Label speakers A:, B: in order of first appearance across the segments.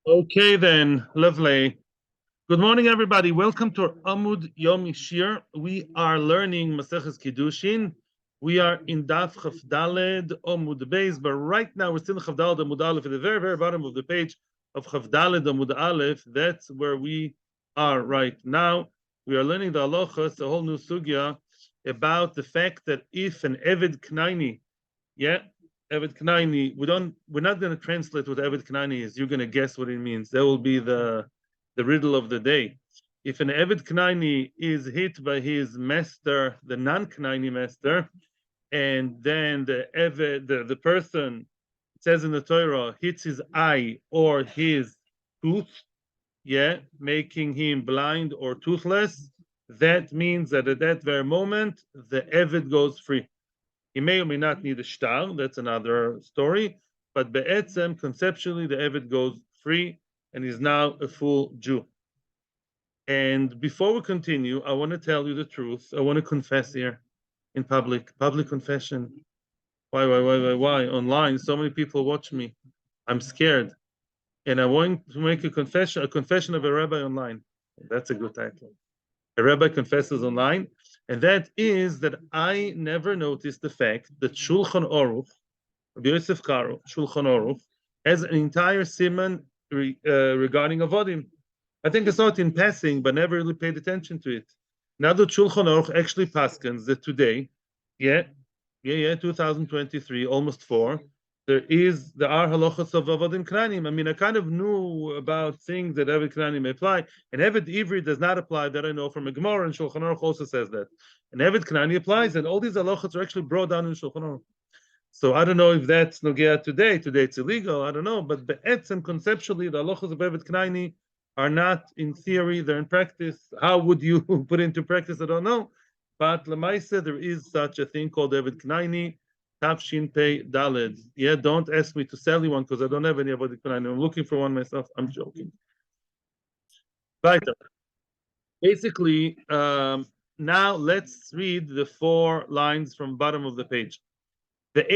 A: Okay, then, lovely. Good morning, everybody. Welcome to our Amud Yomi Shiur. We are learning Maseches Kiddushin. We are in Daf Chaf Daled Amud Beis, but right now we're still in Chaf Daled Amud Aleph at the very, very bottom of the page of Chaf Daled Amud Aleph. That's where we are right now. We are learning the halachas, a whole new sugya about the fact that if an Eved Knaini, yeah, Eved Knaini, we're not going to translate what Eved Knaini is. You're going to guess what it means. That will be the riddle of the day. If an Eved Knaini is hit by his master, the non-Knaini master, and then the person, it says in the Torah, hits his eye or his tooth, yeah, making him blind or toothless, that means that at that very moment, the Eved goes free. He may or may not need a shtar, that's another story, but be'etzem, conceptually, the Eved goes free and is now a full Jew. And before we continue, I want to tell you the truth. I want to confess here in public confession. Why? Online, so many people watch me. I'm scared. And I want to make a confession of a rabbi online. That's a good title. A rabbi confesses online. And that is that I never noticed the fact that Shulchan Aruch, Rabbi Yosef Karo, Shulchan Aruch, has an entire siman regarding avodim. I think I saw it in passing, but never really paid attention to it. Now that Shulchan Aruch actually paskens that today, 2023, almost four, there are halachas of avodim kranim. I mean, I kind of knew about things that Eved Kranim may apply, and Eved Ivri does not apply. That I know from a Gemara, and Shulchan Aruch also says that. And Eved Knani applies, and all these halachas are actually brought down in Shulchan Aruch. So I don't know if that's Nogea today. Today it's illegal. I don't know. But be'etzem, conceptually, the halachas of Evet Knani are not in theory, they're in practice. How would you put into practice? I don't know. But Lamaisa, there is such a thing called Evet Knani, Tafshin Pei Daled. Yeah, don't ask me to sell you one because I don't have any Evet Knani. I'm looking for one myself. I'm joking. Right. Basically, now let's read the 4 lines from bottom of the page. Which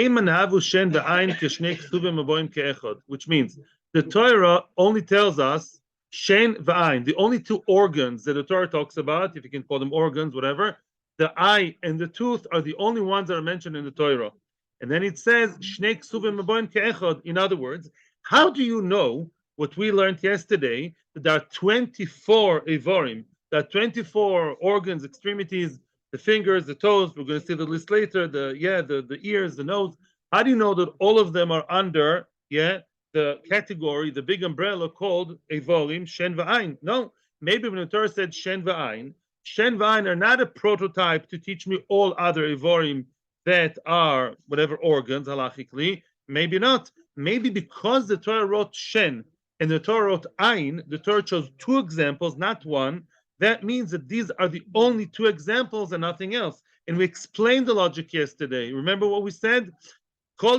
A: means the Torah only tells us shen v'ayin, the only 2 organs that the Torah talks about, if you can call them organs, whatever, the eye and the tooth are the only ones that are mentioned in the Torah. And then it says shnei ksuvim maboim ke'echad. In other words, how do you know what we learned yesterday, that there are 24 evorim, there are 24 organs, extremities, the fingers, the toes? We're going to see the list later. The ears, the nose. How do you know that all of them are under the category, the big umbrella called evorim shen v'ayin? No, maybe when the Torah said shen v'ayin are not a prototype to teach me all other evorim that are whatever organs halachically. Maybe not. Maybe because the Torah wrote shen and the Torah wrote ayin, the Torah chose 2 examples, not one. That means that these are the only 2 examples and nothing else. And we explained the logic yesterday. Remember what we said? Why?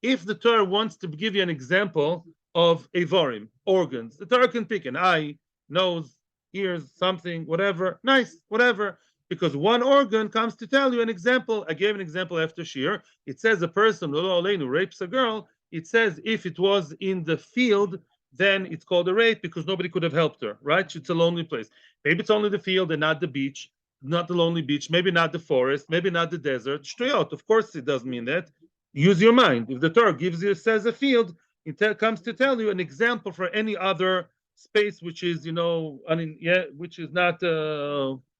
A: If the Torah wants to give you an example of evorim, organs, the Torah can pick an eye, nose, ears, something, whatever, nice, whatever, because one organ comes to tell you an example. I gave an example after Shiur. It says a person who rapes a girl. It says if it was in the field, then it's called a rape because nobody could have helped her, right? It's a lonely place. Maybe it's only the field and not the beach, not the lonely beach, maybe not the forest, maybe not the desert. Shtuyot, of course it doesn't mean that. Use your mind. If the Torah says a field, it comes to tell you an example for any other space which is, which is not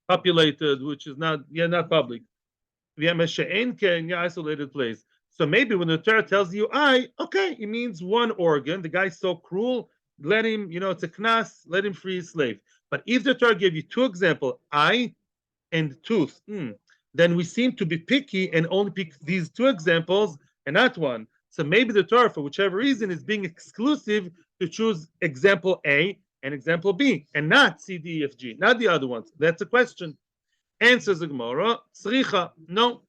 A: populated, which is not public. Isolated place. So maybe when the Torah tells you eye, okay, it means one organ. The guy's so cruel, let him, it's a knas, let him free his slave. But if the Torah gave you 2 examples, eye and tooth, then we seem to be picky and only pick these 2 examples and not one. So maybe the Torah, for whichever reason, is being exclusive to choose example A and example B, and not C, D, E, F, G, not the other ones. That's a question. Answers the Gemara, tzricha, no.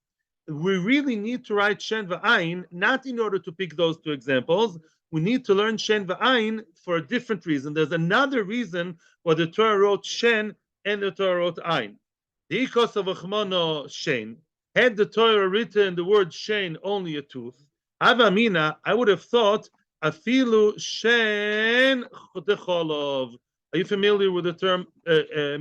A: We really need to write shen v'ayin, not in order to pick those 2 examples. We need to learn shen v'ayin for a different reason. There's another reason why the Torah wrote shen and the Torah wrote ayin. The ikos of achmono shen. Had the Torah written the word shen only a tooth, Havamina, I would have thought Afilu shen cholov. Are you familiar with the term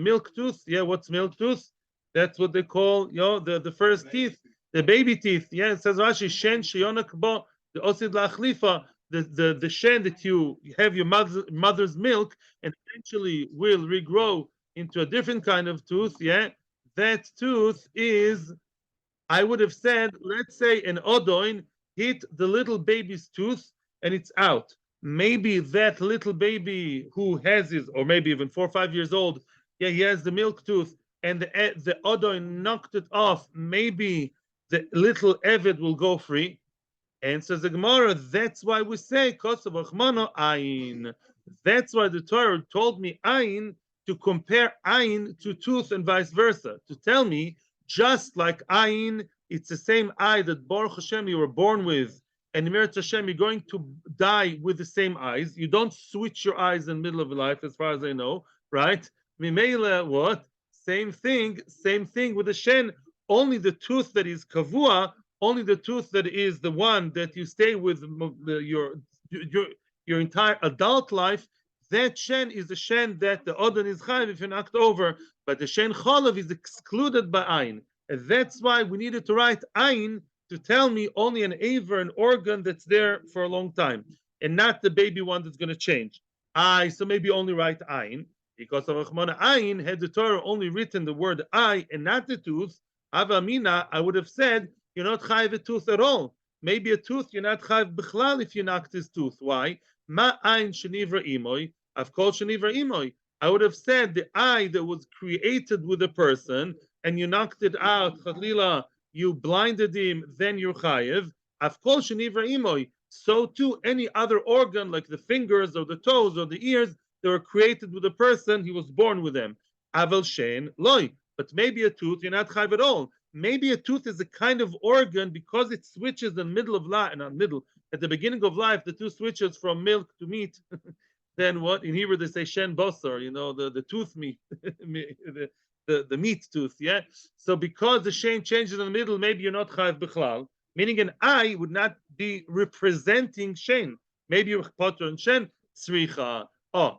A: milk tooth? Yeah, what's milk tooth? That's what they call, the first teeth, the baby teeth. Yeah, it says Rashi, shen sheyonak bo, the osid lachlifa, the shen that you have your mother's milk and eventually will regrow into a different kind of tooth. Yeah, that tooth is, I would have said, let's say an odoin hit the little baby's tooth and it's out. Maybe that little baby who has his, or maybe even 4 or 5 years old, yeah, he has the milk tooth, and the odoin knocked it off. Maybe the little Evid will go free. Answers the Gemara, that's why we say Kosav Achmano Ayin. That's why the Torah told me Ayin to compare Ayin to tooth and vice versa. To tell me, just like Ayin, it's the same eye that Baruch Hashem you were born with, and Mirat Hashem you're going to die with the same eyes. You don't switch your eyes in the middle of life, as far as I know, right? Mimela, what? Same thing with the Shen. Only the tooth that is kavua, only the tooth that is the one that you stay with your entire adult life, that shen is the shen that the odon is chayiv if you're knocked over, but the shen cholav is excluded by ayin. And that's why we needed to write ayin to tell me only an aver, an organ that's there for a long time, and not the baby one that's going to change. So maybe only write ayin, because of Achmana ayin, had the Torah only written the word eye and not the tooth, Avamina, I would have said, you're not chayiv a tooth at all. Maybe a tooth, you're not chayiv bichlal if you knocked his tooth. Why? Ma ayin shenivra imoy, I've called shenivra imoy. I would have said the eye that was created with a person, and you knocked it out, chalila, you blinded him, then you're chayiv. I've called shenivra imoy. So too, any other organ, like the fingers or the toes or the ears, they were created with a person, he was born with them. Aval shen loy. But maybe a tooth, you're not chayiv at all. Maybe a tooth is a kind of organ because it switches in the middle of life, not middle, at the beginning of life, the tooth switches from milk to meat. Then what? In Hebrew they say shen bosar, the tooth meat, the meat tooth, yeah? So because the shen changes in the middle, maybe you're not chayiv bichlal, meaning an eye would not be representing shen. Maybe you're potter and shen, tzricha.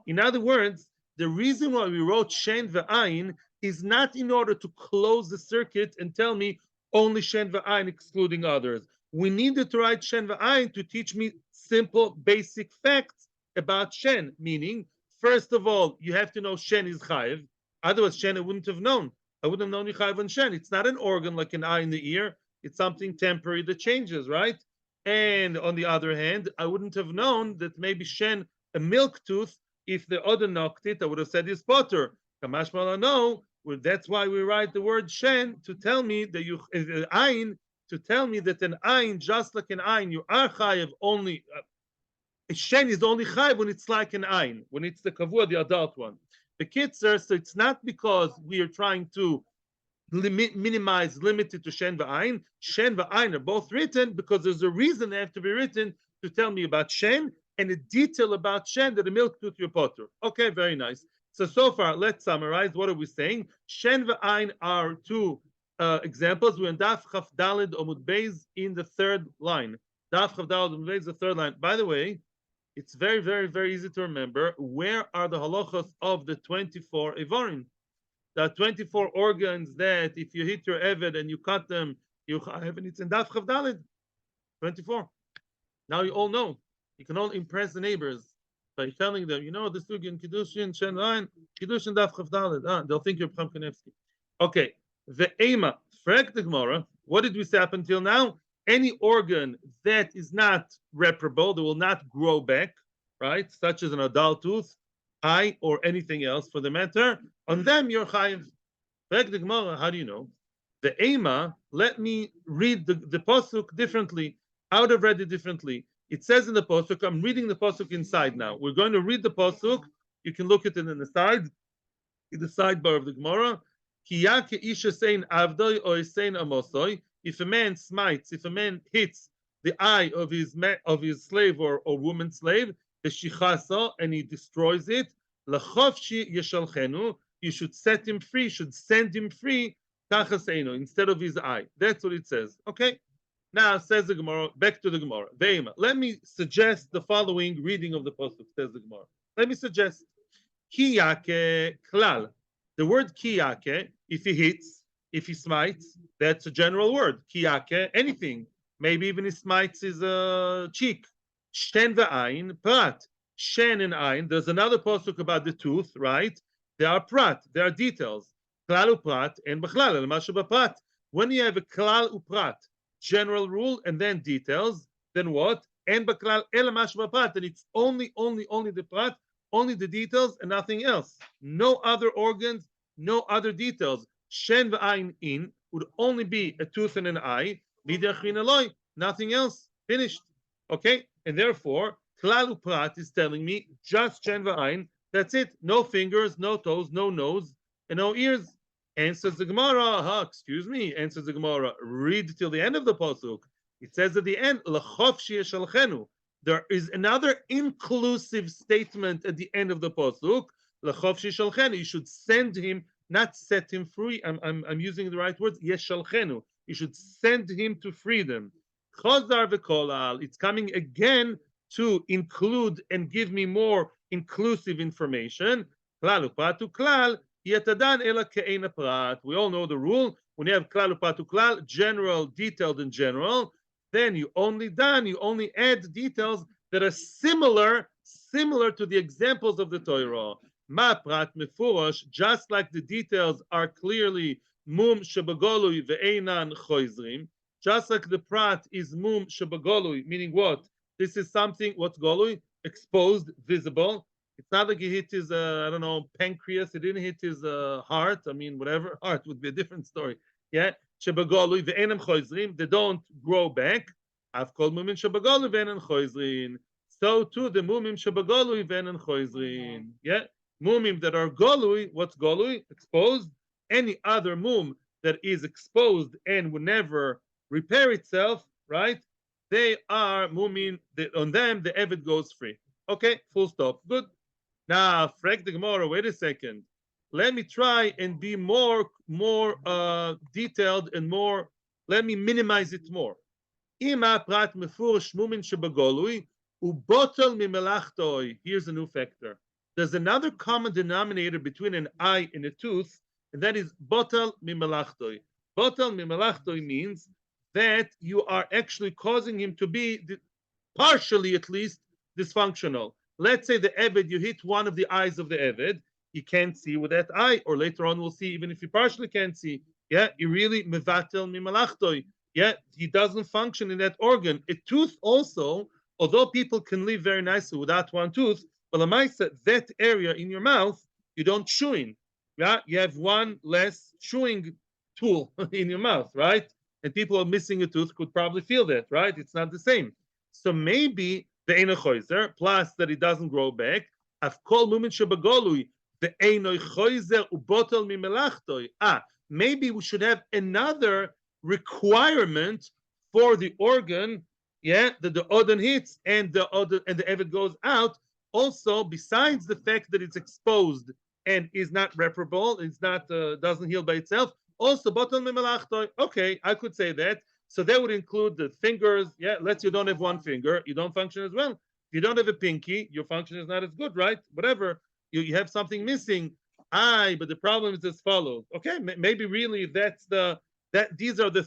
A: In other words, the reason why we wrote shen ve'ayin is not in order to close the circuit and tell me only shen ve'ayin excluding others. We needed to write shen ve'ayin to teach me simple, basic facts about shen, meaning, first of all, you have to know shen is chayiv. Otherwise, shen I wouldn't have known. I wouldn't have known you chayiv on shen. It's not an organ like an eye in the ear. It's something temporary that changes, right? And on the other hand, I wouldn't have known that maybe shen, a milk tooth, if the other knocked it, I would have said it's potter. Kamash mala no. Well, that's why we write the word shen to tell me that you ayin, to tell me that an ayin, just like an ayin, you are chayiv only. Shen is only chayiv when it's like an ayin, when it's the kavua, the adult one. The kitzer, so it's not because we are trying to limit it to shen va'ayin. Shen va'ayin are both written because there's a reason they have to be written to tell me about shen and a detail about shen that a milk tooth your potter. Okay, very nice. So far, let's summarize. What are we saying? Shen ve'ayin are two examples. We're in Daf Chaf Daled Amud Beis in the third line. Daf Chaf Daled Amud Beis, the third line. By the way, it's very, very, very easy to remember. Where are the halachas of the 24 Ivarim? There are 24 organs that if you hit your Eved and you cut them, you have, and it's in Daf Chaf Daled. 24. Now you all know. You can all impress the neighbors by telling them, the sugi in Kiddushin, Shen Rein, Kiddushin Daf Chaf Daled. They'll think you're Pcham Kanevsky. Okay, the Ema, Frek the Gemara, what did we say up until now? Any organ that is not reparable, that will not grow back, right? Such as an adult tooth, eye, or anything else for the matter, on them you're chayiv. Frek the Gemara, how do you know? The Ema, let me read the Pasuk differently. I would have read it differently. It says in the Pasuk, I'm reading the Pasuk inside now. We're going to read the Pasuk. You can look at it in the side, in the sidebar of the Gemara. If a man smites, if a man hits the eye of his slave or woman slave, and he destroys it, you should set him free, should send him free, instead of his eye. That's what it says. Okay. Now says the Gemara, back to the Gemara. Ve'ima. Let me suggest the following reading of the pasuk. Says the Gemara. Let me suggest kiyake klal. The word kiyake, if he hits, if he smites, that's a general word. Kiyake, anything. Maybe even he smites his cheek. Shen ve'ayin prat. Shen and ayin. There's another pasuk about the tooth, right? There are prat. There are details. Klal uprat and b'chlal el mashu b'prat. When you have a klal uprat, general rule and then details, then what? And baklal el mash b'prat, and it's only the prat, only the details and nothing else. No other organs, no other details. Shen v'ayin in would only be a tooth and an eye. B'dachin aloi, nothing else. Finished. Okay, and therefore klal uprat is telling me just shen v'ayin. That's it. No fingers, no toes, no nose, and no ears. Answers the Gemara. Excuse me. Answers the Gemara. Read till the end of the pasuk. It says at the end, there is another inclusive statement at the end of the pasuk. You should send him, not set him free. I'm using the right words. Yeshalchenu. You should send him to freedom. It's coming again to include and give me more inclusive information. We all know the rule. When you have klal upatu klal, general, detailed, and general, then you only add details that are similar to the examples of the Torah. Ma prat mefurash, just like the details are clearly mum shebagolui ve'einan choizrim, just like the prat is mum shebagolui, meaning what? This is something, what's golui? Exposed, visible. It's not like he hit his, pancreas. He didn't hit his heart. I mean, whatever. Heart would be a different story. Yeah. Shebagolui ve'enam choizrin. They don't grow back. I've called mumin shebagolui ve'enam choizrin. So too the mumim shebagolui ve'enam choizrin. Yeah. Mumim that are golui. What's golui? Exposed. Any other mum that is exposed and will never repair itself, right? They are mumim. On them, the eved goes free. Okay. Full stop. Good. Now, frag the Gemara, wait a second. Let me try and be more detailed and more, let me minimize it more. Here's a new factor. There's another common denominator between an eye and a tooth, and that is botal mimelachtoi. Botal mimelachtoi means that you are actually causing him to be, partially at least, dysfunctional. Let's say the Eved, you hit one of the eyes of the Eved, he can't see with that eye, or later on we'll see, even if he partially can't see, yeah, you really mevatel mimalachtoi, yeah, he doesn't function in that organ. A tooth also, although people can live very nicely without one tooth, but that area in your mouth, you don't chew in, yeah, you have one less chewing tool in your mouth, right? And people who are missing a tooth could probably feel that, right? It's not the same. So maybe plus that it doesn't grow back. Maybe we should have another requirement for the organ, yeah, that the odon hits and the eved goes out. Also, besides the fact that it's exposed and is not reparable, it's not doesn't heal by itself. Also, okay, I could say that. So that would include the fingers. Yeah, let's say you don't have one finger, you don't function as well. If you don't have a pinky, your function is not as good, right? Whatever, you have something missing. But the problem is as follows. Okay, maybe really these are the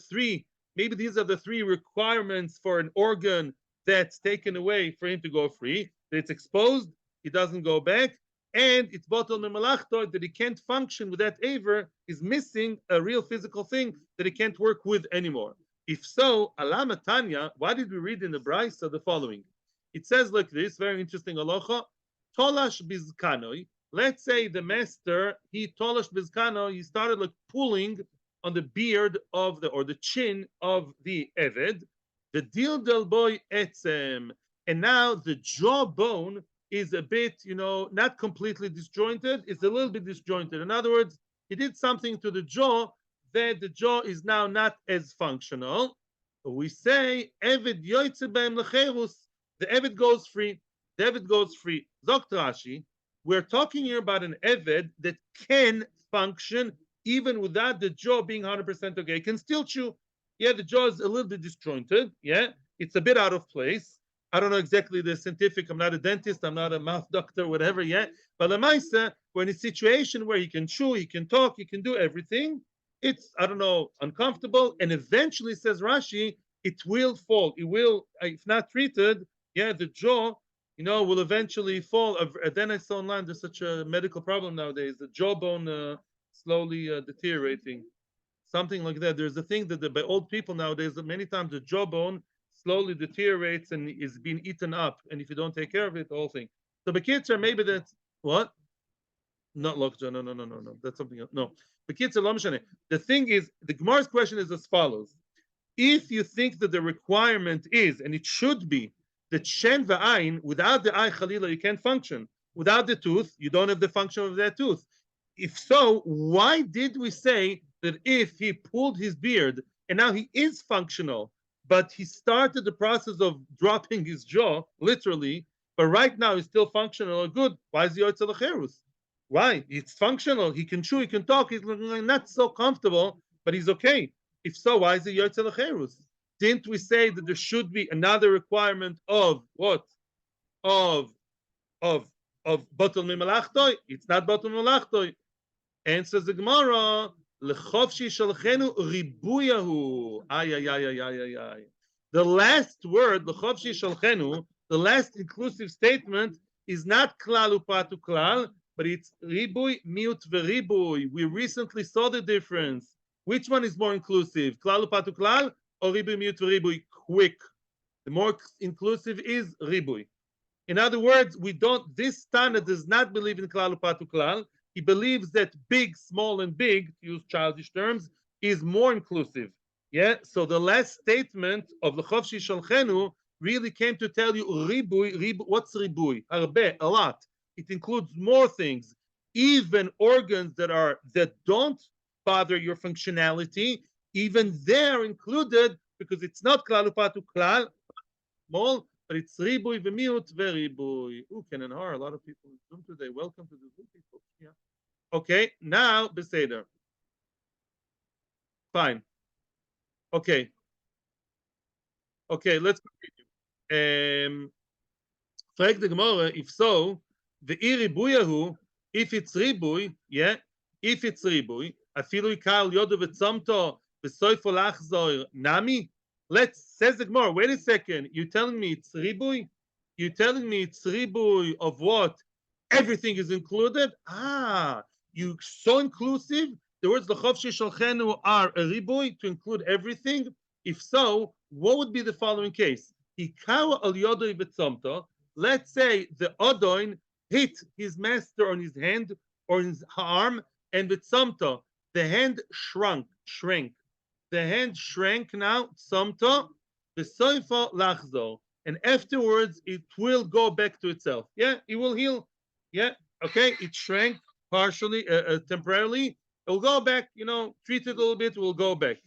A: three requirements for an organ that's taken away for him to go free. That it's exposed, he doesn't go back, and it's botal memalachto that he can't function with that aver, is missing a real physical thing that he can't work with anymore. If so, alama tanya, why did we read in the Brisa the following? It says like this, very interesting halacha, tolash bizkanoi. Let's say the master, he tolash bizkano, he started like pulling on the beard of the chin of the eved, the dil del boy etzem, and now the jawbone is a bit, not completely disjointed, it's a little bit disjointed. In other words, he did something to the jaw that the jaw is now not as functional. We say, Eved yoytze beim lecherus, the Eved goes free. The Eved goes free. Zokt Rashi, we're talking here about an Eved that can function even without the jaw being 100% okay. He can still chew. Yeah, the jaw is a little bit disjointed. Yeah, it's a bit out of place. I don't know exactly the scientific. I'm not a dentist. I'm not a mouth doctor, whatever yet. But the Maisa, when it's a situation where he can chew, he can talk, he can do everything, it's, I don't know, uncomfortable. And eventually, says Rashi, it will fall. It will, if not treated, yeah, the jaw, will eventually fall. Then I saw online there's such a medical problem nowadays, the jawbone slowly deteriorating. Something like that. There's a thing that by old people nowadays, that many times the jawbone slowly deteriorates and is being eaten up. And if you don't take care of it, the whole thing. So Bekitzer, maybe that's what? Not lockjaw. No, no, no, no, no. That's something else. No. Bekitzer, lo mishane. The thing is, the Gemara's question is as follows. If you think that the requirement is, and it should be, that shen va'ayin, without the eye chalila, you can't function. Without the tooth, you don't have the function of that tooth. If so, why did we say that if he pulled his beard and now he is functional, but he started the process of dropping his jaw, literally, but right now he's still functional or good, why is he yotze lecherus? Why? It's functional. He can chew, he can talk, he's not so comfortable, but he's okay. If so, why is it yotze lecherus? Didn't we say that there should be another requirement of what? Of of batul mimalachtoi? It's not batul mimalachtoi. Answers the Gemara, Lechovshi shalchenu ribuyahu. Ay, ay, ay, ay, ay, ay, ay. The last word, Lechovshi shalchenu, the last inclusive statement is not klal upatu klal, but it's ribui, miut veribui. We recently saw the difference. Which one is more inclusive, klal upatu klal or ribui, miut veribui? Quick. The more inclusive is ribui. In other words, this Tana does not believe in klal upatu klal. He believes that big, small, and big, to use childish terms, is more inclusive. Yeah. So the last statement of Lechovshi Shalchenu really came to tell you ribui. What's ribui? Harbe, a lot. It includes more things, even organs that don't bother your functionality. Even they're included because it's not klal upatu klal, small, but it's ribui v'miut veribui. Ooh, Ken and Har, a lot of people in Zoom today. Welcome to the Zoom people. Yeah. Okay, now Beseder. Fine. Okay. Okay, let's continue. Frag the Gemara, if so, the ribuyahu, if it's ribui, yeah, if it's ribui, afilu ikal yodu v'tzamto v'soifo lachzor nami. Says the Gemara, wait a second, you're telling me it's ribui? You're telling me it's ribui of what? Everything is included? You so inclusive. The words Lechovshi Shalchenu are a ribui to include everything. If so, what would be the following case? Hikawa al yodoi v'tzomto. Let's say the odoin hit his master on his hand or his arm, and v'tzomto, the hand shrank. The hand shrank now, tzomto, v'soifo lachzo. And afterwards, it will go back to itself. Yeah, it will heal. Yeah, okay, it shrank partially, temporarily. It will go back, treat it a little bit, it will go back.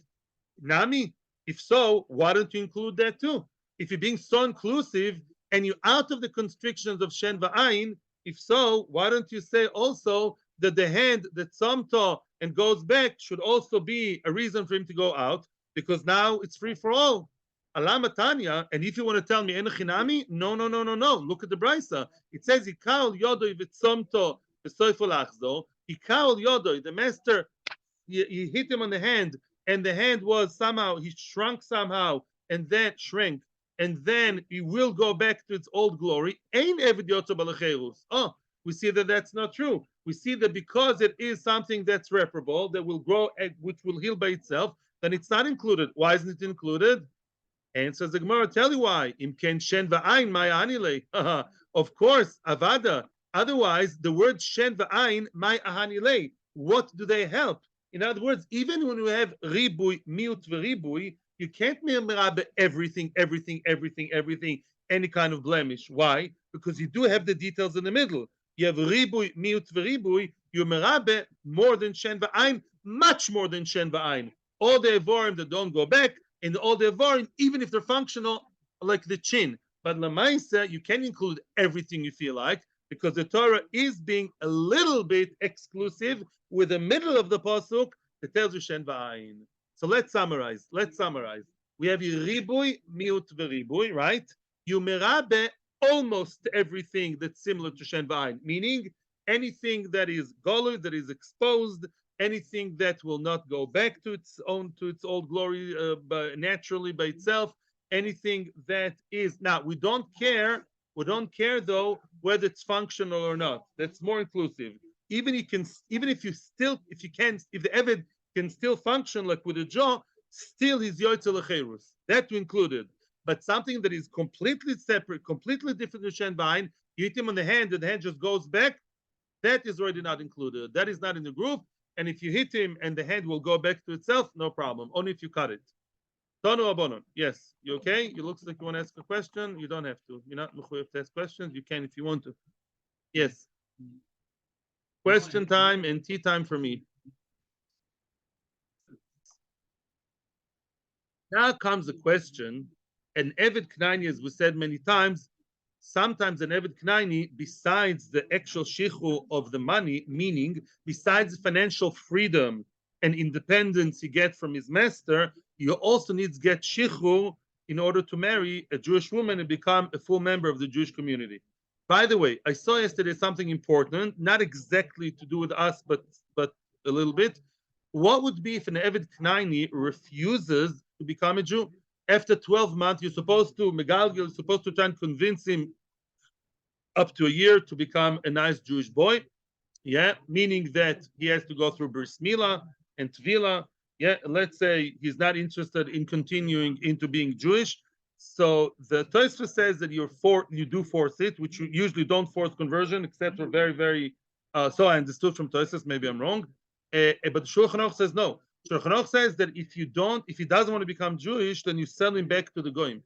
A: Nami, if so, why don't you include that too? If you're being so inclusive and you're out of the constrictions of Shen Va'ayin, if so, why don't you say also that the hand that samto and goes back should also be a reason for him to go out, because now it's free for all. Alama Tanya, and if you want to tell me enochinami, no. Look at the brisa. It says Hikal Yodoi v'tzomto v'soifol achzo. Hikal Yodoi, the master, he hit him on the hand, and the hand was somehow, he shrunk somehow, and then shrank, and then he will go back to its old glory. Ein eved yotzo balacherus. Oh, we see that that's not true. We see that because it is something that's reparable, that will grow, which will heal by itself, then it's not included. Why isn't it included? Answers the Gemara, tell you why. Imken shen va'ayin maya anile. Of course, avada. Otherwise, the word shen va'ayin maya anile. What do they help? In other words, even when we have ribui, miut v'ribui, you can't merabe everything, any kind of blemish. Why? Because you do have the details in the middle. You have ribui, miut v'ribui. You merabe more than shen va'ayin, much more than shen va'ayin. All the evorim that don't go back, and all the evorim, even if they're functional, like the chin. But lamaisa, you can include everything you feel like, because the Torah is being a little bit exclusive with the middle of the pasuk that tells you shen va'ayin. So let's summarize. We have ribui, miut, veribui, right? You merabe almost everything that's similar to shen v'ayin, meaning anything that is golud, that is exposed, anything that will not go back to its old glory naturally by itself, anything that is now we don't care though whether it's functional or not. That's more inclusive. Even if the Eved can still function like with a jaw, still he's yoytze lecherus. That we included. But something that is completely separate, completely different to shen v'ayin, you hit him on the hand and the hand just goes back, that is already not included. That is not in the group. And if you hit him and the hand will go back to itself, no problem. Only if you cut it. Tonu abonon. Yes. You okay? You looks like you want to ask a question. You don't have to. You're not mechuyev to ask questions. You can if you want to. Yes. Question time and tea time for me. Now comes the question. An Eved Knani, as we said many times, sometimes an Eved Knani, besides the actual shichu of the money, meaning besides financial freedom and independence he gets from his master, you also need to get shichu in order to marry a Jewish woman and become a full member of the Jewish community. By the way, I saw yesterday something important, not exactly to do with us, but a little bit. What would be if an Eved Knani refuses to become a Jew? After 12 months, you're supposed to try and convince him up to a year to become a nice Jewish boy. Yeah, meaning that he has to go through bris milah and tvila. Yeah, let's say he's not interested in continuing into being Jewish. So the Tosfos says that you do force it, which you usually don't force conversion, except for very, very. So I understood from Tosfos, maybe I'm wrong, but the Shulchan Aruch says no. Shulchan Aruch says that if he doesn't want to become Jewish, then you sell him back to the goyim.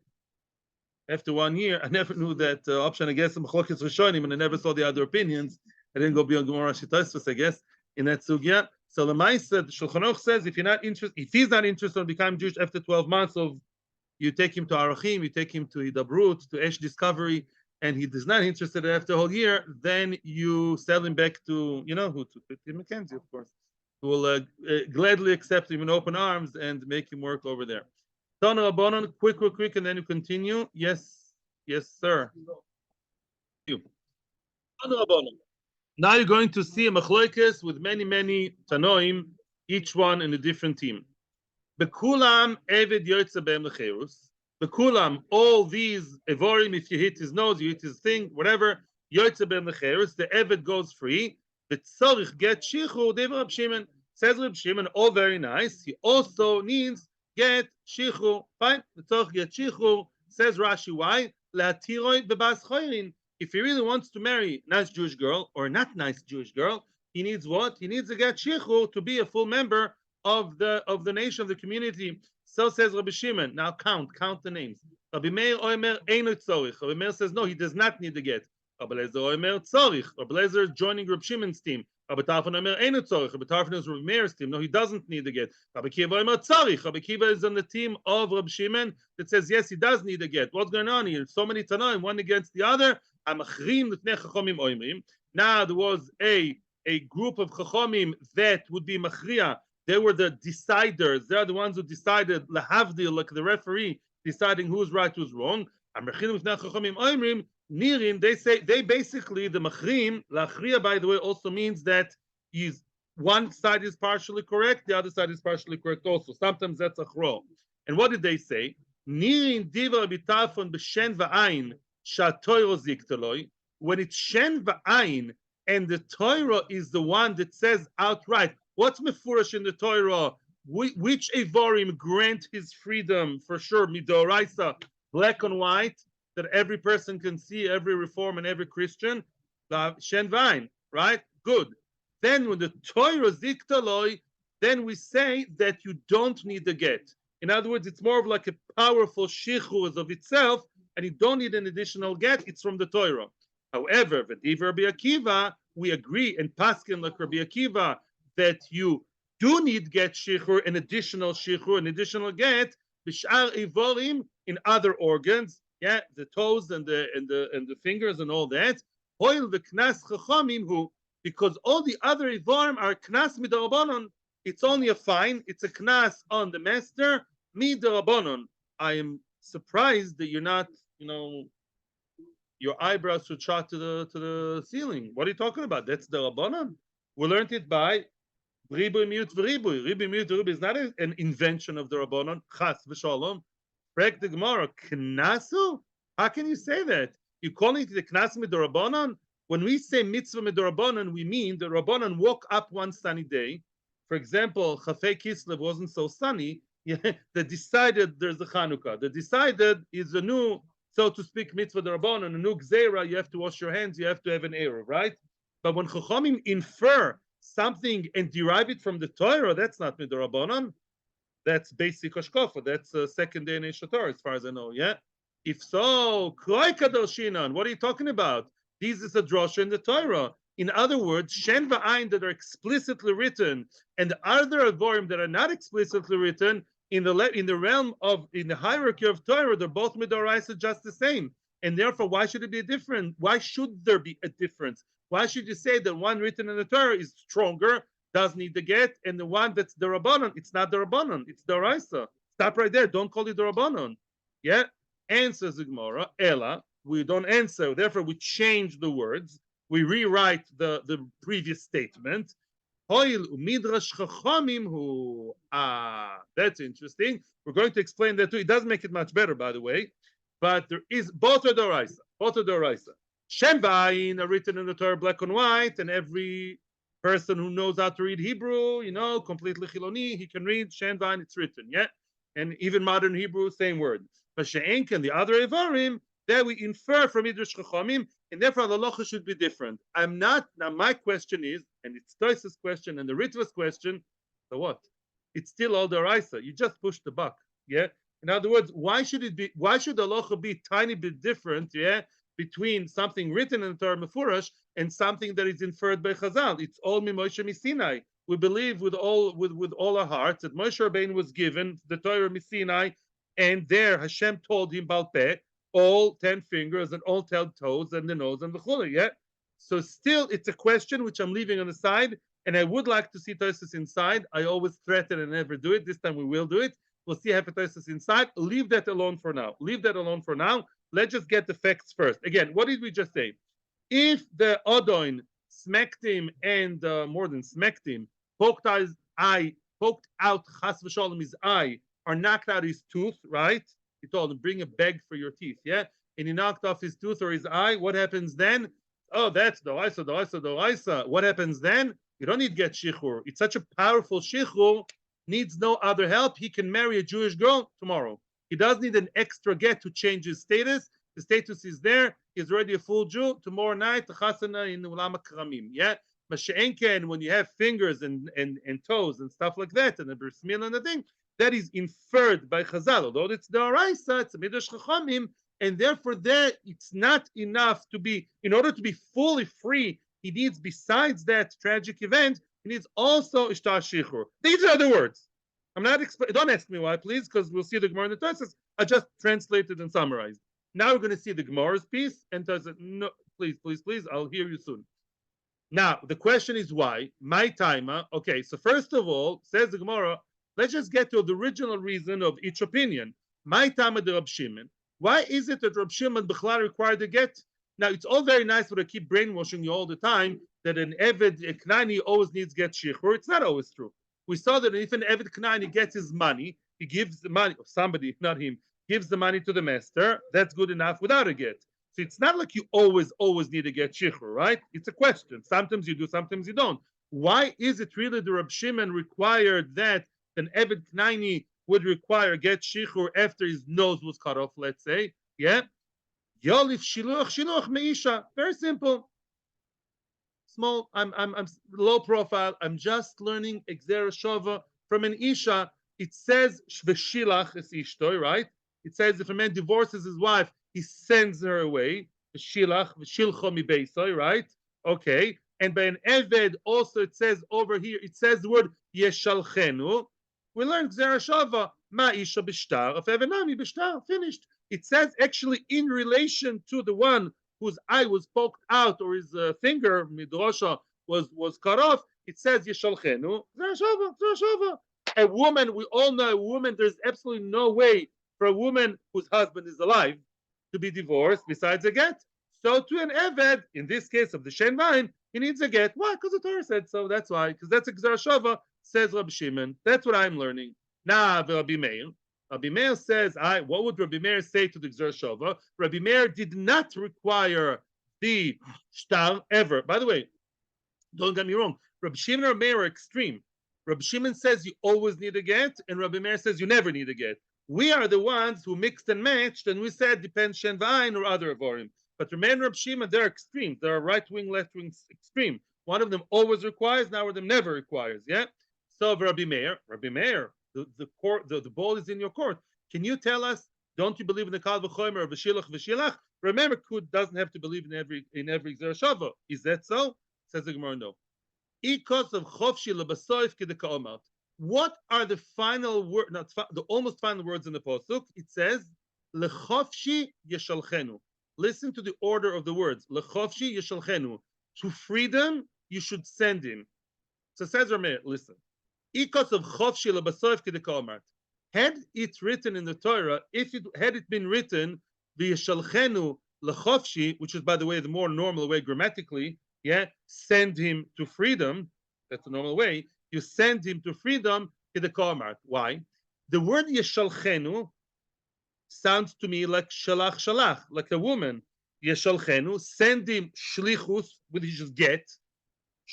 A: After 1 year, I never knew that option. I guess Machlokas Rishonim, and I never saw the other opinions. I didn't go beyond Gemara Shitosfos, I guess, in that sugya. So the Ma'aseh, the Shulchan Aruch says, if he's not interested in becoming Jewish after 12 months of, you take him to Arachim, you take him to Hidabrut, to Esh Discovery, and he is not interested after a whole year, then you sell him back to, who, to Tim McKenzie, of course, who will gladly accept him in open arms and make him work over there. Tonu Abonon, quick, and then you continue. Yes, sir. You. Tonu Abonon. Now you're going to see a machlokes with many tanoim, each one in a different team. Bekulam eved yotze be'em lecherus. Bekulam, all these evorim, if you hit his nose, you hit his thing, whatever, yotze be'em lecherus, the eved goes free. The tzorich get shichu, dev Reb Shimon. Says Reb Shimon, all very nice. He also needs get shichu. Fine, the tzorich get shichu. Says Rashi, why? La'tiroi bebas choirin. If he really wants to marry a nice Jewish girl or not nice Jewish girl, he needs what? He needs to get shichu to be a full member of the nation, of the community. So says Rabbi Shimon. Now count the names. Rabbi Meir Omer Eino Tzorich. Rabbi Meir says no, he does not need to get. Rabbi Lezer Omer Tzorich. Rabbi Lezer is joining Rabbi Shimon's team. Rabbi Tarfon Omer Eino Tzorich. Rabbi Tarfon is Rabbi Meir's team. No, he doesn't need to get. Rabbi Kiva Omer Tzorich. Rabbi Kiva is on the team of Rabbi Shimon that says yes, he does need to get. What's going on here? So many Tanoim, one against the other. Now there was a group of Chachomim that would be Machria. They were the deciders. They are the ones who decided, lahavdil, like the referee, deciding who's right, who's wrong. They basically, the Machrim, Lachria, by the way, also means that one side is partially correct, the other side is partially correct also. Sometimes that's achro. And what did they say? Nirin diva bitafon b'shen va'ayin shatoiro ziktaloi. When it's shen va'ayin and the Torah is the one that says outright, what's mefurash in the Torah? Which Evorim grant his freedom for sure? Midoraisa, black and white, that every person can see, every reform and every Christian. Shen va'ayin, right? Good. Then when the Torah ziktaloi, then we say that you don't need the get. In other words, it's more of like a powerful shichus of itself, and you don't need an additional get. It's from the Torah. However, v'div Rabbi Akiva, we agree, and paskin like Rabbi Akiva, that you do need get shichur, an additional get, b'shar evorim, in other organs, yeah, the toes and the fingers and all that. Hoil the knas chachamim hu, because all the other evorim are knas midorabanan. it's only a fine. It's a knas on the master. Mi derabanan. I am surprised that you're not, your eyebrows should shot to the ceiling. What are you talking about? That's the rabbanon. We learned it by ribuy miut v'ribuy. Ribuy miut v'ribuy is not an invention of the rabbanon. Chas v'shalom. Frek the Gemara. Knasu? How can you say that? You calling it the knas mid'Rabbanan? When we say mitzvah mid'Rabbanan, we mean the rabbanon woke up one sunny day. For example, Chafei Kislev wasn't so sunny. They decided there's a Chanukah. They decided is a new, so to speak, mitzvah d'Rabbanan, a new gzeira. You have to wash your hands. You have to have an eruv, right? But when Chachamim infer something and derive it from the Torah, that's not mid'Rabbanan. That's basic hashkafa. That's second day in Shtar, as far as I know. Yeah. If so, Kloi Kadoshinan, what are you talking about? This is a drosha in the Torah. In other words, Shen v'ayin that are explicitly written, and the other avorim that are not explicitly written in the realm of in the hierarchy of Torah, they're both midoraisa just the same. And therefore, why should it be different? Why should there be a difference? Why should you say that one written in the Torah is stronger, does need the get, and the one that's the Rabbanon, it's not the Rabbanon, it's the Raisa. Stop right there. Don't call it the Rabbanon. Yeah? Answers the Gemara, Ella, we don't answer, therefore we change the words, we rewrite the previous statement. That's interesting. We're going to explain that too. It doesn't make it much better, by the way, but there is both are doraisa. Both are doraisa. Shem v'ayin are written in the Torah black and white, and every person who knows how to read Hebrew, completely chiloni, he can read Shem v'ayin. It's written, yeah, and even modern Hebrew, same word. But she'enk and the other evarim, that we infer from Midrash Chachamim, and therefore the halacha should be different. I'm not, now my question is, and it's Toys's question and the Ritva's question, so what? It's still all the Raisa. You just push the buck, yeah? In other words, why should the halacha be a tiny bit different, yeah, between something written in the Torah Mefurash and something that is inferred by Chazal? It's all Mimoshe Misinai. We believe with all our hearts that Moshe Rabbeinu was given the Torah Misinai, and there Hashem told him Baal Peh, all 10 fingers and all 10 toes and the nose and the chula, yeah? So still, it's a question which I'm leaving on the side, and I would like to see Tosis inside. I always threaten and never do it. This time we will do it. We'll see Tosis inside. Leave that alone for now. Leave that alone for now. Let's just get the facts first. Again, what did we just say? If the Odoin smacked him and more than smacked him, poked out his eye, poked out Chas v'Shalom his eye, or knocked out his tooth, right? He told him, bring a bag for your teeth, yeah? And he knocked off his tooth or his eye. What happens then? Oh, that's the What happens then? You don't need to get shichur. It's such a powerful shichur, needs no other help. He can marry a Jewish girl tomorrow. He doesn't need an extra get to change his status. The status is there. He's already a full Jew. Tomorrow night, the chasana in Ulama Karamim, yeah? Mashenken, when you have fingers and toes and stuff like that, and the bris milah and the thing, that is inferred by Chazal. Although it's the Araisa, it's a Midrash Chachamim, and therefore there it's not enough to be, in order to be fully free, he needs, besides that tragic event, he needs also Ishtar Shichur. These are the words. I'm not don't ask me why, please, because we'll see the Gemara in the Tosas. I just translated and summarized. Now we're going to see the Gemara's piece, and Tosas, no, please, I'll hear you soon. Now, the question is why? My timer. Okay, so first of all, says the Gemara, let's just get to the original reason of each opinion. My time at the Rab Shimon. Why is it that Rab Shimon Bechlar required to get? Now, it's all very nice, but I keep brainwashing you all the time that an Eved Knani always needs get shichur. It's not always true. We saw that if an Eved Knani gets his money, he gives the money, somebody, not him, gives the money to the master. That's good enough without a get. So it's not like you always need to get shichur, right? It's a question. Sometimes you do, sometimes you don't. Why is it really the Rab Shimon required that an Eved Knaini would require get shichur after his nose was cut off, let's say, yeah? Yolif shiluch meisha. Very simple. Small. I'm low profile. I'm just learning exer shova from an isha. It says shveshilach is ishtoi, right? It says if a man divorces his wife, he sends her away. Shilach v'shilcho mi beisoi, right? Okay. And by an eved also it says over here. It says the word yeshalchenu. We learned Gzera Shava, Ma Isha B'Shtar, of Evenami B'Shtar, finished. It says actually in relation to the one whose eye was poked out or his finger, Midrosha, was cut off, it says Yishalchenu. A woman, we all know a woman, there's absolutely no way for a woman whose husband is alive to be divorced besides a get. So to an Eved, in this case of the Shen Vine, he needs a get. Why? Because the Torah said so. That's why. Because that's a Gzar Shava, says Rabbi Shimon. That's what I'm learning. Now, Rabbi Meir. Rabbi Meir says, what would Rabbi Meir say to the Gzar Shava? Rabbi Meir did not require the Shtar ever. By the way, don't get me wrong. Rabbi Shimon and Rabbi Meir are extreme. Rabbi Shimon says you always need a get, and Rabbi Meir says you never need a get. We are the ones who mixed and matched, and we said depends Shen V'ayin or other Avorim. But Rabbi and Rabbi Shimon, they're extreme. They're right wing, left wing extreme. One of them always requires, now one of them never requires. Yeah. So Rabbi Meir, the ball is in your court. Can you tell us? Don't you believe in the Kal V'chomer or V'shilach? Remember, Kud doesn't have to believe in every Gzera Shava. Is that so? Says the Gemara, no. What are the final word? Not the almost final words in the pasuk. It says lechofshi yeshalchenu. Listen to the order of the words. Lechofshi yeshalchenu. To freedom you should send him. So says Rameir, listen. Ikos of chofshi lebasoif kidekaomat. Had it written in the Torah, had it been written v'yeshalchenu lechofshi, which is by the way the more normal way grammatically. Yeah, send him to freedom. That's the normal way. You send him to freedom to the Kamart. Why? The word Yeshalchenu sounds to me like shalach, like a woman. Yeshalchenu, send him shlichus, with his get,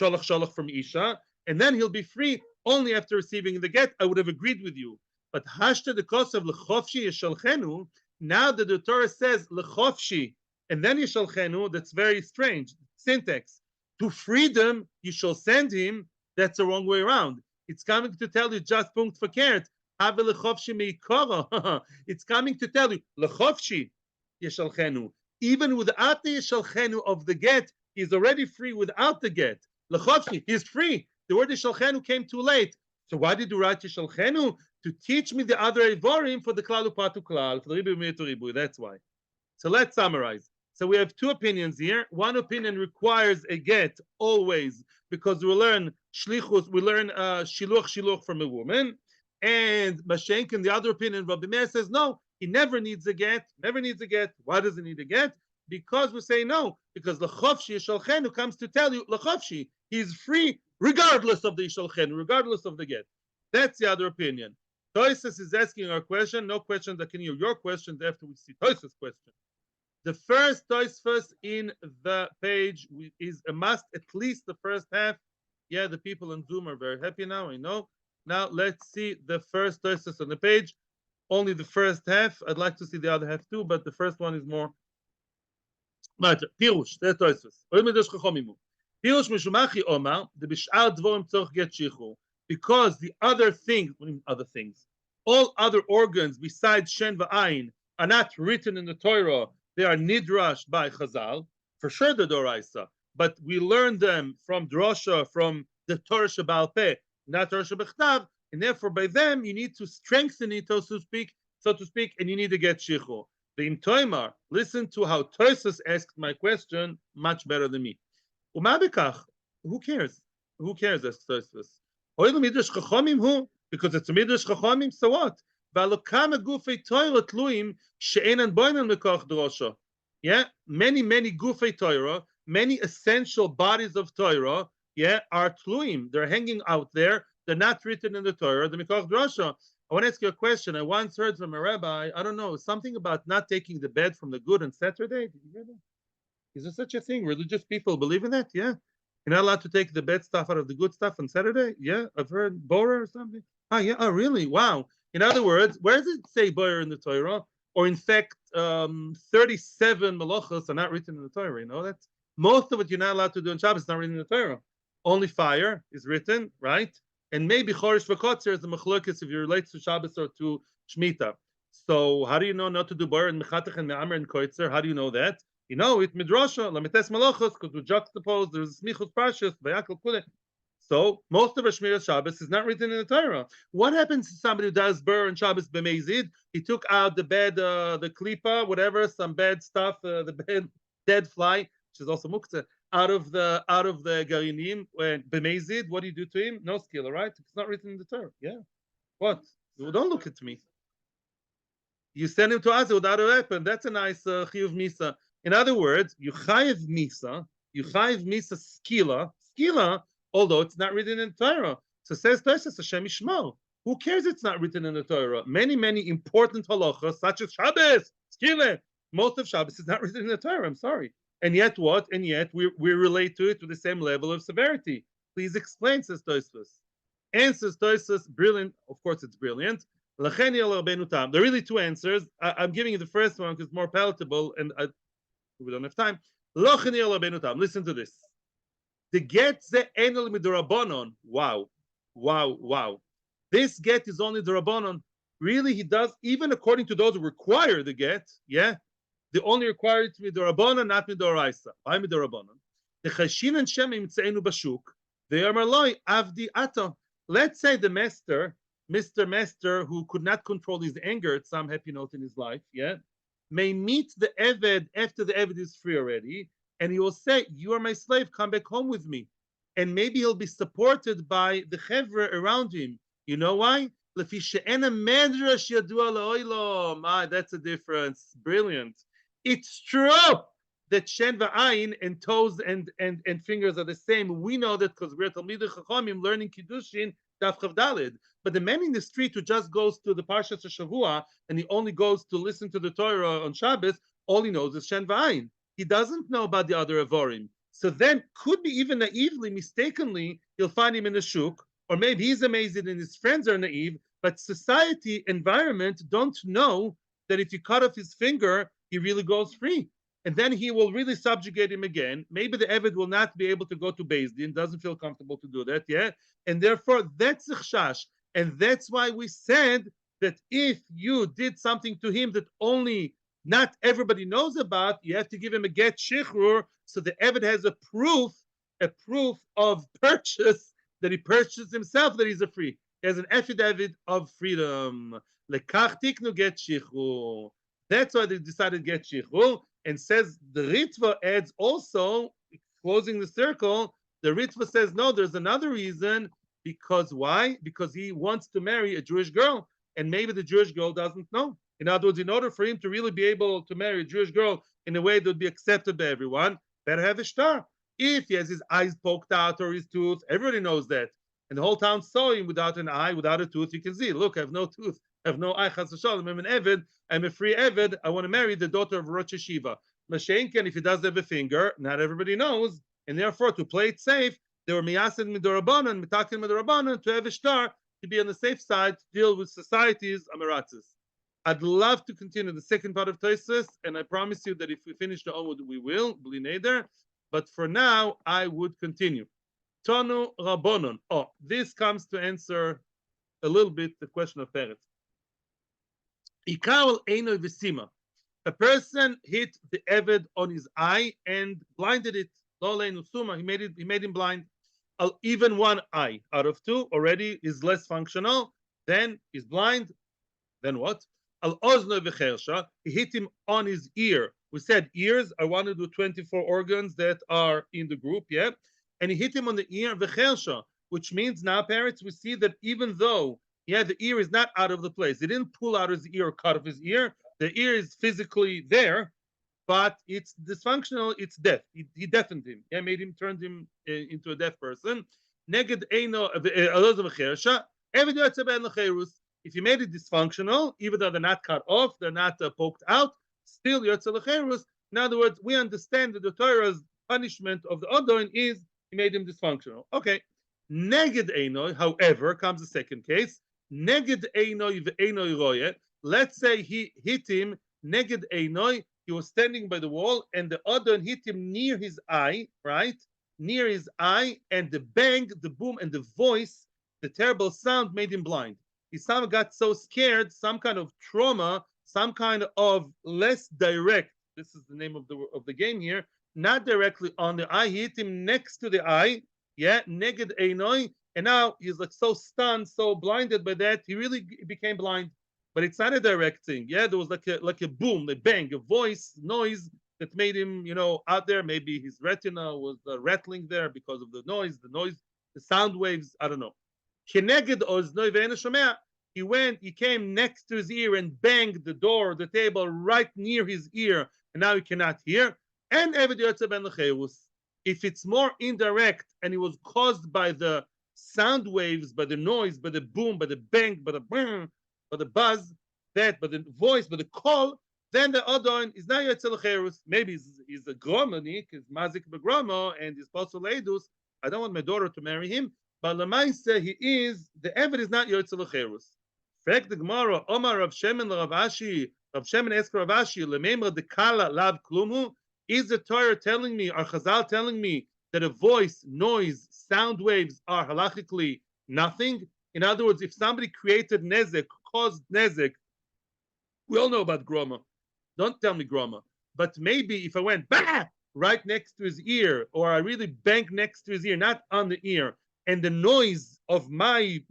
A: shalach from Isha, and then he'll be free only after receiving the get. I would have agreed with you. But hashta the cause of lechofshi Yeshalchenu, now that the Torah says lechofshi, and then Yeshalchenu, that's very strange. Syntax. To freedom, you shall send him. That's the wrong way around. It's coming to tell you just punkt verkehrt. It's coming to tell you lechofshi yeshalchenu. Even without the yeshalchenu of the get, he's already free without the get. Lechofshi, he's free. The word yeshalchenu came too late. So why did you write yeshalchenu? To teach me the other evorim for the klal upatu klal, for the ribu mitu ribu. That's why. So let's summarize. So we have two opinions here. One opinion requires a get always, because we learn shlichus, we learn shiluch from a woman. And Mashenkin, the other opinion, Rabbi Meir says no, he never needs a get. Never needs a get. Why does he need a get? Because we say no. Because lechofshi yishalchenu comes to tell you lechofshi, he's free regardless of the yishalchenu, regardless of the get. That's the other opinion. Toisus is asking our question. No questions. I can hear your questions after we see Toisus' question. The first Tosfos in the page is a must, at least the first half. Yeah, the people on Zoom are very happy now, I know. Now let's see the first Tosfos on the page. Only the first half. I'd like to see the other half too, but the first one is more. Pirush, that's Tosfos. Pirush mishumachi omar, the bish'ar dvorim tzorch get shichur. Because the other things, all other organs besides Shen v'ayin are not written in the Torah. They are nidrash by Chazal, for sure the Doraisa, but we learn them from Drosha, from the Torah Sheba'al Peh, not Torah Shebechtav, and therefore by them you need to strengthen it, so to speak, and you need to get shichur. The Imtoimar, listen to how Tosus asked my question much better than me. Umabekach, who cares? Who cares? Asks Tosus. Oil midrash chachomim hu, because it's a midrash chachomim. So what? Yeah, many gufei Torah, many essential bodies of Torah, yeah, are tluim. They're hanging out there. They're not written in the Torah. The Mikoch Drasha. I want to ask you a question. I once heard from a rabbi, I don't know, something about not taking the bed from the good on Saturday. Did you hear that? Is there such a thing? Religious people believe in that? Yeah. You're not allowed to take the bad stuff out of the good stuff on Saturday? Yeah. I've heard Bora or something. Oh, yeah. Oh, really? Wow. In other words, where does it say Boyer in the Torah? Or in fact, 37 malachos are not written in the Torah. You know that most of what you're not allowed to do on Shabbos is not written in the Torah. Only fire is written, right? And maybe chorish v'kotzer is the machlokes if you relate to Shabbos or to Shemitah. So how do you know not to do Boyer and mechatech and me'amer and koitzer? How do you know that? You know it midrasha lamites malachos because we juxtapose. There's smichus parshas vayakol kule. So most of our Shmiras Shabbos is not written in the Torah. What happens to somebody who does Bur and Shabbos b'meizid? He took out the bed, the klipa, whatever, some bad stuff, the bad dead fly, which is also muktzah. out of the Garinim when Bemezid, what do you do to him? No skila, right? It's not written in the Torah. Yeah. What? Well, don't look at me. You send him to Azir without a weapon. That's a nice chiyuv misa. In other words, you chayiv misa skila, although it's not written in the Torah. So says Tosfos Hashem Yishmor. Who cares it's not written in the Torah? Many important halachas, such as Shabbos, skila. Most of Shabbos is not written in the Torah. I'm sorry. And yet what? And yet we relate to it with the same level of severity. Please explain, says Tosfos. Answers Tosfos, brilliant. Of course, it's brilliant. There are really two answers. I'm giving you the first one because it's more palatable, and we don't have time. Listen to this. The get ze enel midurabonon. Wow. This get is only the rabbonon. Really, he does, even according to those who require the get, yeah, they only require it midurabonon, not midoraisa. Why midurabonon? The chashin and shem imtzeinu bashuk. They are maloi avdi ato. Let's say the master, Mr. Master, who could not control his anger at some happy note in his life, yeah, may meet the Eved after the Eved is free already, and he will say, "You are my slave, come back home with me." And maybe he'll be supported by the Chevra around him. You know why? That's a difference. Brilliant. It's true that Shen v'ayin and toes and fingers are the same. We know that because we're Talmidei Chachamim learning Kiddushin, Daf Chav Daled. But the man in the street who just goes to the Parshas Shavua and he only goes to listen to the Torah on Shabbos, all he knows is Shen v'ayin. He doesn't know about the other Avorim. So then, could be even naively, mistakenly, you'll find him in the shuk, or maybe he's amazing and his friends are naive, but society, environment don't know that if you cut off his finger, he really goes free. And then he will really subjugate him again. Maybe the Eved will not be able to go to BSD, doesn't feel comfortable to do that, yeah? And therefore, that's chashash. And that's why we said that if you did something to him that only not everybody knows about, you have to give him a get shichur, so the Eved has a proof of purchase, that he purchased himself, that he's a free. He has an affidavit of freedom. Lekach tiknu get shichur. That's why they decided get shichur, and says the Ritva adds also, closing the circle, the Ritva says, no, there's another reason, because why? Because he wants to marry a Jewish girl, and maybe the Jewish girl doesn't know. In other words, in order for him to really be able to marry a Jewish girl in a way that would be accepted by everyone, better have a shtar. If he has his eyes poked out or his tooth, everybody knows that. And the whole town saw him without an eye, without a tooth. You can see, look, I have no tooth, I have no eye, chas v'shalom, I'm an Eved, I'm a free Eved, I want to marry the daughter of Rosh Yeshiva. Mashenken, if he does have a finger, not everybody knows, and therefore, to play it safe, they were miyasid midorabanan, mitakin midorabanan, to have a shtar, to be on the safe side, to deal with society's amaratzis. I'd love to continue the second part of Tosfos, and I promise you that if we finish the Amud, we will, bli neder. But for now, I would continue. Tonu Rabbonon. Oh, this comes to answer a little bit the question of Peretz. Ikar eino v'sima. A person hit the Eved on his eye and blinded it. Lo leinu suma. He made him blind. Even one eye out of two already is less functional. Then he's blind. Then what? Al ozno v'chersha. He hit him on his ear. We said ears are one of the 24 organs that are in the group, yeah? And he hit him on the ear, v'chersha, which means now, parents, we see that even though, yeah, the ear is not out of the place. He didn't pull out his ear or cut off his ear. The ear is physically there, but it's dysfunctional, it's deaf. He deafened him. Yeah, turned him into a deaf person. Neged eino v'chersha. If you made it dysfunctional, even though they're not cut off, they're not poked out, still yotze lecherus. In other words, we understand that the Torah's punishment of the Odon is he made him dysfunctional. Okay. Neged einoi, however, comes the second case. Neged einoi ve'einoi roye. Let's say he hit him, neged einoi, he was standing by the wall, and the Odon hit him near his eye, right? Near his eye, and the bang, the boom, and the voice, the terrible sound made him blind. He somehow got so scared, some kind of trauma, some kind of less direct, this is the name of the game here, not directly on the eye, he hit him next to the eye, yeah, neged einoi, and now he's like so stunned, so blinded by that, he really became blind. But it's not a direct thing, yeah, there was like a boom, a bang, a voice, noise, that made him, out there. Maybe his retina was rattling there because of the noise, the sound waves. I don't know. Keneged oznoi ve'ena shomea. He came next to his ear and banged the door, the table right near his ear, and now he cannot hear. And Eved Yotze ben Lecheirus. If it's more indirect and it was caused by the sound waves, by the noise, by the boom, by the bang, by the boom, by the buzz, by the voice, by the call, then the Adon is not Yotze Lecheirus. Maybe he's a Gromanik, he's Mazik Begromo, and he's Posel Eidus. I don't want my daughter to marry him, but Lamaisa, the Eved is not Yotze Lecheirus. Fact the Gemara, Omar Rav Shemen Rav Ashi, Rav Shemen asked Rav Ashi, Lememra de Kala Lav Klumu. Is the Torah telling me, or Chazal telling me, that a voice, noise, sound waves are halachically nothing? In other words, if somebody created nezek, caused nezek, we all know about groma. Don't tell me groma. But maybe if I went bah right next to his ear, or I really banged next to his ear, not on the ear, and the noise of my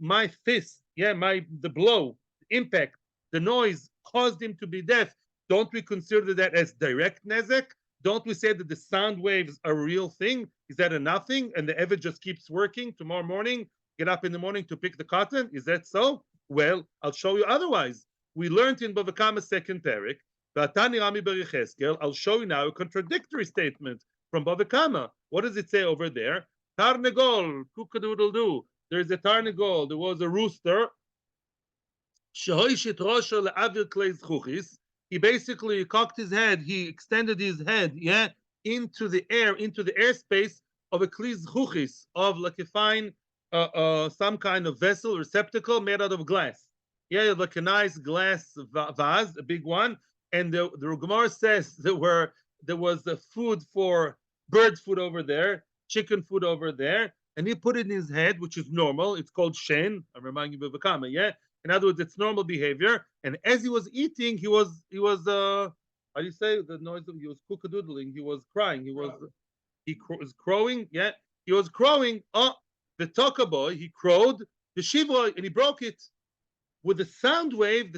A: fist, the blow, the impact, the noise caused him to be deaf, don't we consider that as direct nezek? Don't we say that the sound waves are a real thing? Is that a nothing? And the Eved just keeps working tomorrow morning, get up in the morning to pick the cotton? Is that so? Well, I'll show you otherwise. We learned in Bava Kama's second parak, I'll show you now a contradictory statement from Bava Kama. What does it say over there? Tarnegol, kookadoodle-doo. There's a tarnegol, there was a rooster. He basically cocked his head, he extended his head, into the airspace of a kliz chuchis, of like a fine, some kind of vessel, receptacle made out of glass. Like a nice glass vase, a big one. And the Gemara says there was the food for bird food over there, chicken food over there, and he put it in his head, which is normal. It's called shen. I'm reminding you of Vakama, In other words, it's normal behavior. And as he was eating, he was how do you say the noise of he was kookadoodling, he was crying, he was crowing, he was crowing. Oh, the Toka boy, he crowed, the Shiva, and he broke it. With the sound wave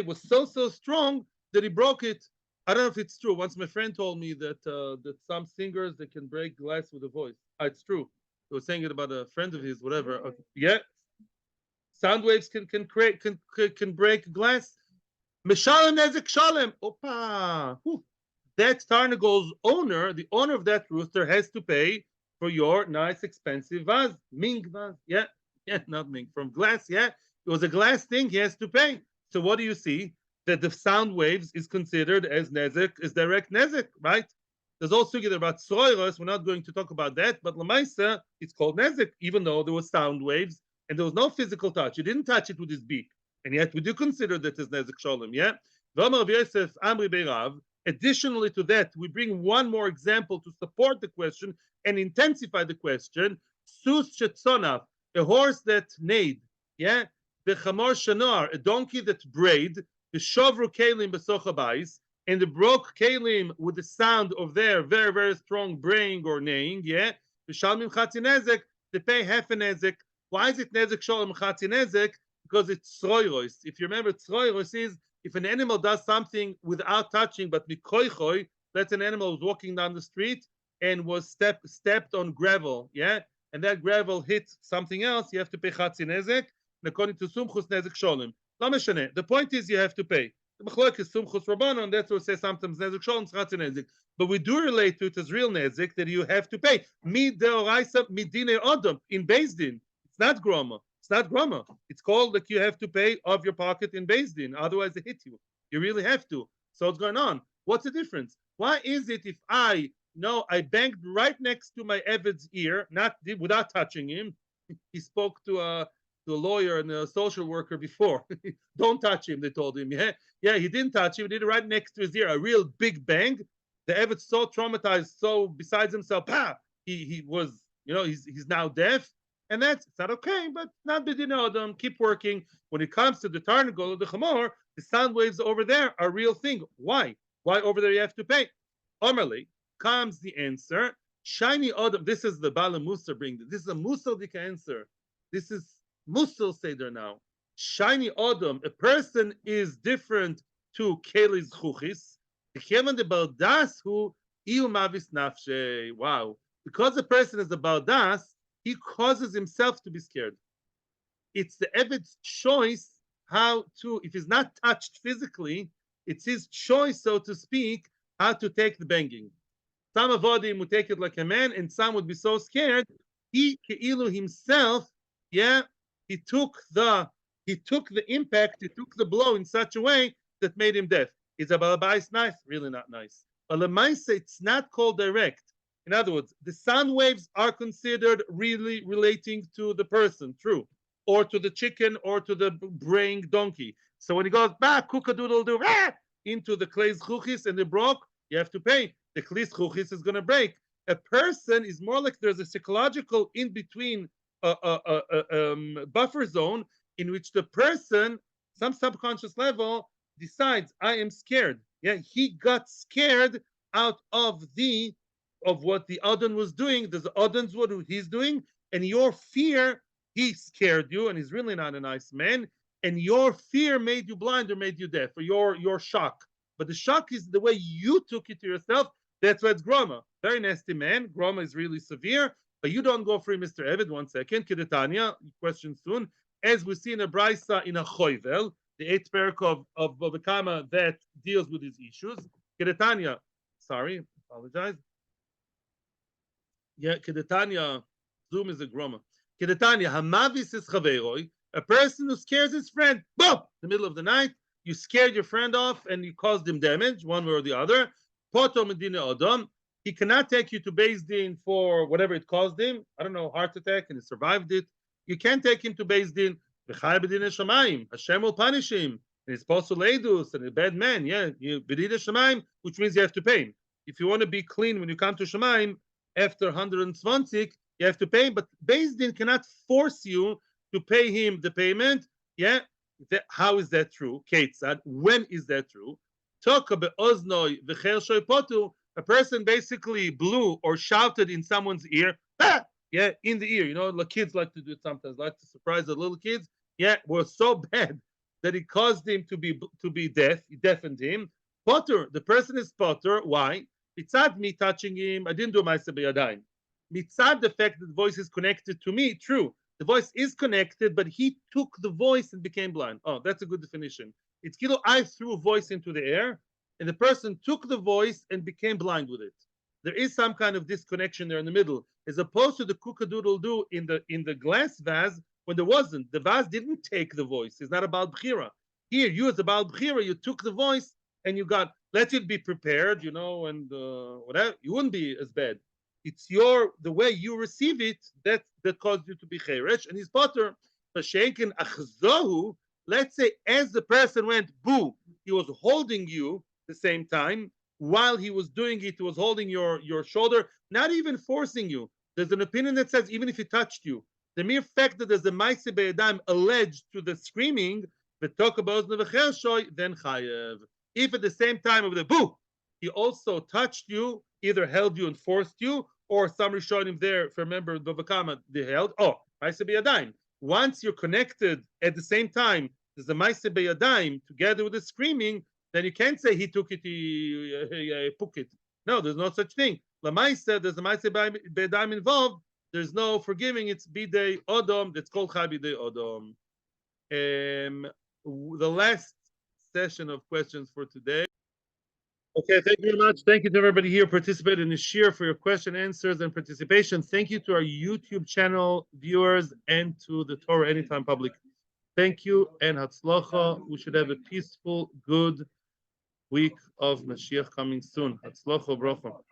A: was so strong that he broke it. I don't know if it's true. Once my friend told me that some singers they can break glass with a voice. It's true. He was saying it about a friend of his, whatever. Sound waves can break glass. Meshalem nezek shalem. Opa. That Tarnagol's owner, the owner of that rooster, has to pay for your nice expensive vase. Ming vase. Not ming. From glass, It was a glass thing, he has to pay. So what do you see? That the sound waves is considered as nezek, as direct nezek, right? There's also about soiros. We're not going to talk about that, but lamaisa, it's called nezek, even though there was sound waves and there was no physical touch. He didn't touch it with his beak, and yet we do consider that as nezek shalom. Yosef Amri Beirav. Additionally to that, we bring one more example to support the question and intensify the question. Sus shetzonaf, a horse that neighed, the chamor shanar, a donkey that brayed. The shovru kelim besocha, and the broke kelim with the sound of their very, very strong braying or neighing, the shalmim chatzi nezek, they pay half a nezek. Why is it nezek shalom chatzi nezek? Because it's tzroiros. If you remember, tzroiros is if an animal does something without touching, but mikoichoi, that's an animal who's walking down the street and was stepped on gravel, and that gravel hit something else, you have to pay chatzi nezek, and according to sumchus nezek shalom. The point is you have to pay. The machlok is sumchus rabbanon, and that's what we say sometimes nezek shalom chatzi nezek. But we do relate to it as real nezek that you have to pay. Mid deoraisa midine odom in Beis Din. It's not groma. It's called that you have to pay of your pocket in Beis Din. Otherwise they hit you. You really have to. So what's going on? What's the difference? Why is it if I banged right next to my Eved's ear, without touching him? He spoke to a lawyer and a social worker before. Don't touch him, they told him. He didn't touch him. He did it right next to his ear. A real big bang. The Eved's so traumatized, so besides himself, he was, he's now deaf. And it's not okay, but not b'din adam. Keep working. When it comes to the tarnagol or the chamor, the sound waves over there are a real thing. Why? Why over there you have to pay? Omerly comes the answer. Shiny adam. This is the Bala Musa bring. This is a Musaldik answer. This is Musal Seder now. Shiny Adam, a person is different to Kelis Chuchis. Wow. Because the person is a baldas, he causes himself to be scared. It's the Eved's choice how to, if he's not touched physically, it's his choice, so to speak, how to take the banging. Some avodim would take it like a man, and some would be so scared. He keilu himself, yeah, he took the impact, he took the blow in such a way that made him deaf. Is a balabais nice? Really not nice. But lemaisa, it's not called direct. In other words, the sound waves are considered really relating to the person, true, or to the chicken, or to the braying donkey. So when he goes back, cook-a-doodle-doo, into the clay's chuchis and they broke, you have to pay. The clay's chuchis is going to break. A person is more like there's a psychological in between buffer zone in which the person, some subconscious level, decides, I am scared. Yeah, he got scared out of what the Adon was doing. There's Adon's what he's doing, and your fear, he scared you, and he's really not a nice man. And your fear made you blind or made you deaf, or your shock. But the shock is the way you took it to yourself. That's why it's groma. Very nasty man. Groma is really severe, but you don't go free, Mr. Evid. 1 second. Kedetanya, question soon. As we see in a brisa in a choivel, the 8th parak of Bavakama that deals with these issues. Kedetanya, sorry, apologize. Yeah, Kedetanya, Zoom is a groma. Kedetanya, hamavis is chaveroi, a person who scares his friend. Boom! In the middle of the night, you scared your friend off and you caused him damage, one way or the other. Poto medina odom. He cannot take you to Beis Din for whatever it caused him. I don't know, heart attack, and he survived it. You can't take him to Beis Din. Hashem will punish him. And he's supposed to leidus and a bad man. Yeah, you bedina shemaim, which means you have to pay him. If you want to be clean when you come to Shemaim, after 120, you have to pay. But Beis Din cannot force you to pay him the payment. Yeah, how is that true? Ketzad, when is that true? A person basically blew or shouted in someone's ear. Ah! Yeah, in the ear. You know, the kids like to do it sometimes, like to surprise the little kids. Yeah, it was so bad that it caused him to be deaf. It deafened him. Potter, the person is potter. Why? Mitzad me touching him, I didn't do my sebeyadayim. Mitzad, the fact that the voice is connected to me, true. The voice is connected, but he took the voice and became blind. Oh, that's a good definition. It's kilo, I threw a voice into the air, and the person took the voice and became blind with it. There is some kind of disconnection there in the middle, as opposed to the cook-a-doodle-doo in the glass vase, when there wasn't. The vase didn't take the voice. It's not about bchira. Here, you as about bchira, you took the voice and you got, let it be prepared, you know, and whatever. You wouldn't be as bad. It's the way you receive it that caused you to be cheresh, and he's potter. Fashenkin achzohu. Let's say as the person went boo, he was holding you the same time while he was doing it. He was holding your shoulder, not even forcing you. There's an opinion that says even if he touched you, the mere fact that there's a ma'aseh be'adam alleged to the screaming, then chayev. If at the same time of the boo, he also touched you, either held you and forced you, or some Rishonim there, if you remember Bavakama, they held. Oh, ma'aseh be'adayim. Once you're connected at the same time, there's a ma'aseh be'adayim together with the screaming, then you can't say he took it, he took it. No, there's no such thing. Lamaisa, there's a ma'aseh be'adayim involved. There's no forgiving. It's bidei odom. That's called chai bidei odom. The last session of questions for today. Okay, thank you very much. Thank you to everybody here participating in the Shiur for your question, answers, and participation. Thank you to our YouTube channel viewers and to the Torah Anytime public. Thank you and Hatzlacha. We should have a peaceful, good week of Mashiach coming soon. Hatzlacha, bracha.